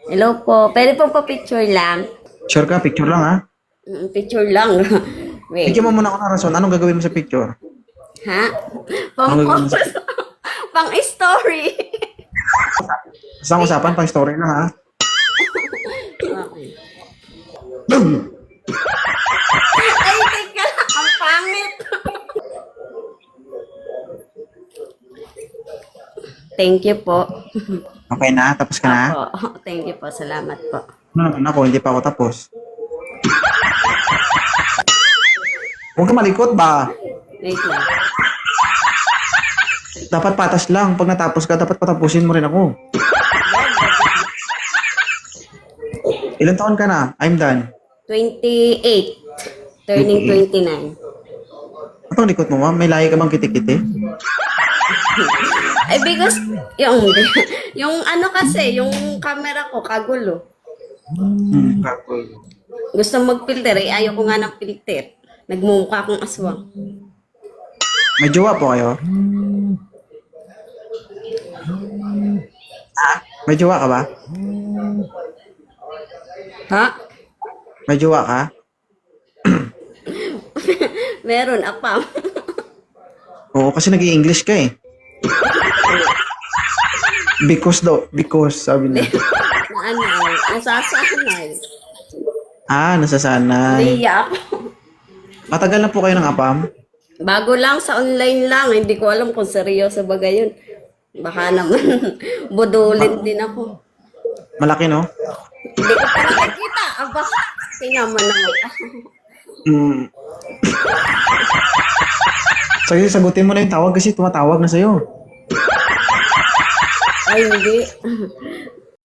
Hello po. Pwede po pa-picture lang? Sure ka? Picture lang ha? Picture lang. Wait. Bigyan mo muna ako ng rason. Anong gagawin mo sa picture? Ha? Anong gagawin mo sa Pang-post. Pang-story. Basta usapan, pang story lang ha? Okay. Ay, teka lang. Ang pangit. Thank you po. Okay na? Tapos ka na? Opo. Thank you po. Salamat po. Ano naman ako? Hindi pa ako tapos. Huwag ka malikot ba? Wait lang. Dapat patas lang. Pag natapos ka, dapat patapusin mo rin ako. Ilan taon ka na? I'm done. 28. Turning 29. Ano ang likot mo, ma'am? May lahi ka bang kitikiti? Ay, because, yung ano kasi, yung camera ko, kagulo. Gusto mag-filter, eh, ayaw ko nga ng filter. Nagmumukha akong aswang. May jowa po kayo? Ha? May jowa ka ba? Ha? May jowa ka? Meron, apam. Oo, kasi nag-i-English ka eh. Because daw, because, sabi niya. Na ano, nasasanay. Nasasanay. Naiya ako. Matagal na po kayo ng apam? Bago lang, sa online lang. Hindi ko alam kung seryoso ba gayon. Baka naman, budulin din ako. Malaki, no? Hindi ko pa nakikita. Aba, tinaman naman. Sige, sagutin mo na yung tawag kasi tumatawag na sa'yo. Ay, hindi.